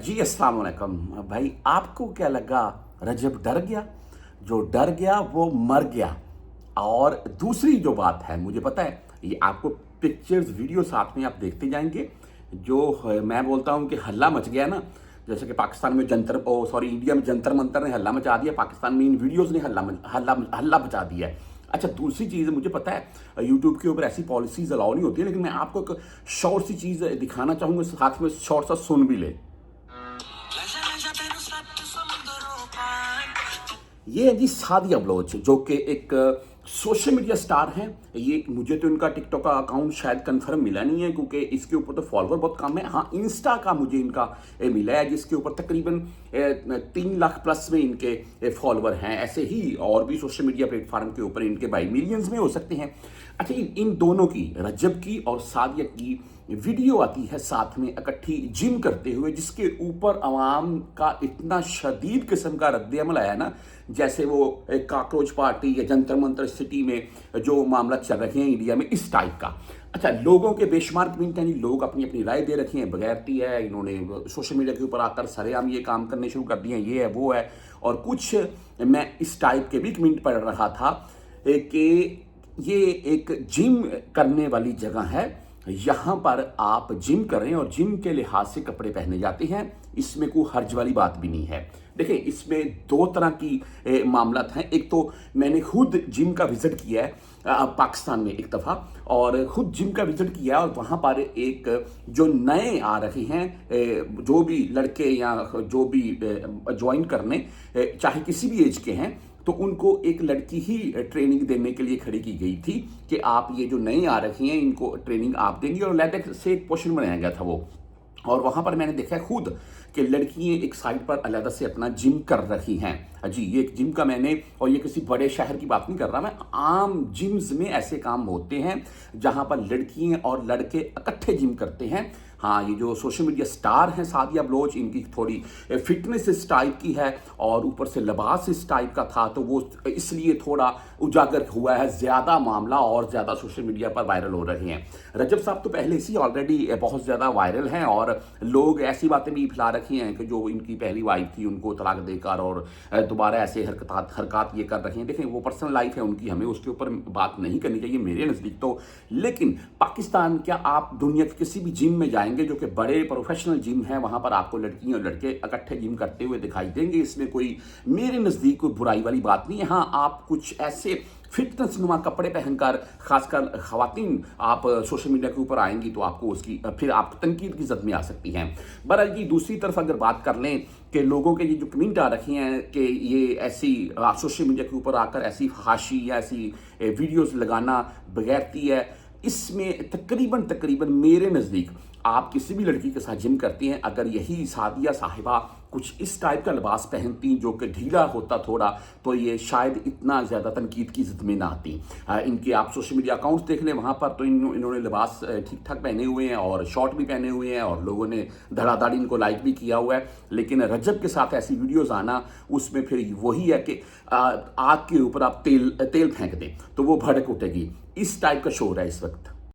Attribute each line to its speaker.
Speaker 1: जी अस्सलाम वालेकुम। भाई आपको क्या लगा? रजब डर गया? जो डर गया वो मर गया। और दूसरी जो बात है, मुझे पता है ये आपको पिक्चर्स वीडियो साथ में आप देखते जाएंगे। मैं बोलता हूँ कि हल्ला मच गया ना, जैसे कि पाकिस्तान में इंडिया में जंतर मंतर ने हल्ला मचा दिया, पाकिस्तान में इन वीडियोस ने हल्ला मचा दिया है। अच्छा, दूसरी चीज़ मुझे पता है यूट्यूब के ऊपर ऐसी पॉलिसीज अलाउ नहीं होती है, लेकिन मैं आपको एक शॉर्ट सी चीज़ दिखाना चाहूँगा, साथ में शॉर्ट सा सुन भी ले। ये है जी सादिया बलोच, जो कि एक सोशल मीडिया स्टार हैं। ये मुझे तो इनका टिकटॉक का अकाउंट शायद कंफर्म मिला नहीं है, क्योंकि इसके ऊपर तो फॉलोअर बहुत कम है। हाँ, इंस्टा का मुझे इनका मिला है, जिसके ऊपर तकरीबन 3 लाख प्लस में इनके फॉलोअर हैं। ऐसे ही और भी सोशल मीडिया प्लेटफॉर्म के ऊपर इनके बाई मिलियंस में हो सकते हैं। अच्छा, इन दोनों की, रजब की और सादिया की वीडियो आती है साथ में इकट्ठी जिम करते हुए, जिसके ऊपर अवाम का इतना शदीद किस्म का रद्द-ए-अमल आया ना, जैसे वो कॉकरोच पार्टी या जंतर मंतर सिटी में जो मामला चल रहे हैं इंडिया में, इस टाइप का। अच्छा, लोगों के बेशुमार कमेंट हैं, लोग अपनी अपनी राय दे रखे हैं। बगैरती है, इन्होंने सोशल मीडिया के ऊपर आकर सरेआम ये काम करने शुरू कर दिए हैं, ये है वो है। और कुछ मैं इस टाइप के भी कमेंट पढ़ रहा था कि ये एक जिम करने वाली जगह है, यहाँ पर आप जिम करें और जिम के लिहाज से कपड़े पहने जाते हैं, इसमें कोई हर्ज वाली बात भी नहीं है। देखिए, इसमें दो तरह की मामला हैं। एक तो मैंने खुद जिम का विजिट किया है पाकिस्तान में एक दफ़ा, और खुद जिम का विजिट किया है। और वहाँ पर एक जो नए आ रहे हैं, जो भी लड़के या जो भी ज्वाइन करने, चाहे किसी भी एज के हैं, तो उनको एक लड़की ही ट्रेनिंग देने के लिए खड़ी की गई थी कि आप ये जो नए आ रखे हैं इनको ट्रेनिंग आप देंगे। और लेटेक्स से एक पोर्शन बनाया गया था वो, और वहाँ पर मैंने देखा है खुद कि लड़कियाँ एक साइड पर अलग से अपना जिम कर रही हैं। जी, ये एक जिम का मैंने, और ये किसी बड़े शहर की बात नहीं कर रहा मैं, आम जिम्स में ऐसे काम होते हैं जहाँ पर लड़कियाँ और लड़के इकट्ठे जिम करते हैं। हाँ, ये जो सोशल मीडिया स्टार हैं सादिया बलोच, इनकी थोड़ी फिटनेस इस टाइप की है और ऊपर से लिबास इस टाइप का था, तो वो इसलिए थोड़ा उजागर हुआ है ज़्यादा मामला, और ज़्यादा सोशल मीडिया पर वायरल हो रहे हैं। रजब साहब तो पहले से ऑलरेडी बहुत ज़्यादा वायरल हैं, और लोग ऐसी बातें भी फैला रखी हैं कि जो इनकी पहली वाइफ थी उनको तलाक देकर और दोबारा ऐसे हरकत ये कर रहे हैं। देखें, वो पर्सनल लाइफ है उनकी, हमें उसके ऊपर बात नहीं करनी चाहिए मेरे नज़दीक तो। लेकिन पाकिस्तान, क्या आप दुनिया के किसी भी जिम में जाएंगे जो कि बड़े प्रोफेशनल जिम हैं, वहाँ पर आपको लड़कियाँ और लड़के इकट्ठे जिम करते हुए दिखाई देंगे। इसमें कोई मेरे नज़दीक कोई बुराई वाली बात नहीं है। हाँ, आप कुछ ऐसे फिटनेस नुमा कपड़े पहनकर, खासकर ख़वातीन, आप सोशल मीडिया के ऊपर आएंगी तो आपको उसकी फिर आप तनकीद की जद में आ सकती हैं। बहरहाल जी, दूसरी तरफ अगर बात कर लें कि लोगों के ये जो कमेंट आ रखी हैं कि ये ऐसी सोशल मीडिया के ऊपर आकर ऐसी फहाशी या ऐसी वीडियोज़ लगाना बगैरती है, इसमें तकरीबन मेरे नज़दीक आप किसी भी लड़की के साथ जिम करती हैं, अगर यही सादिया साहिबा कुछ इस टाइप का लिबास पहनती जो कि ढीला होता थोड़ा, तो ये शायद इतना ज़्यादा तनकीद की ज़द में ना आती। इनके आप सोशल मीडिया अकाउंट्स देख लें, वहाँ पर तो इन्होंने लिबास ठीक ठाक पहने हुए हैं और शॉर्ट भी पहने हुए हैं, और लोगों ने धड़ाधड़ इनको लाइक भी किया हुआ है। लेकिन रजब के साथ ऐसी वीडियोज़ आना, उसमें फिर वही है कि आग के ऊपर आप तेल फेंक दें तो वो भड़क उठेगी। इस टाइप का शोर है इस वक्त।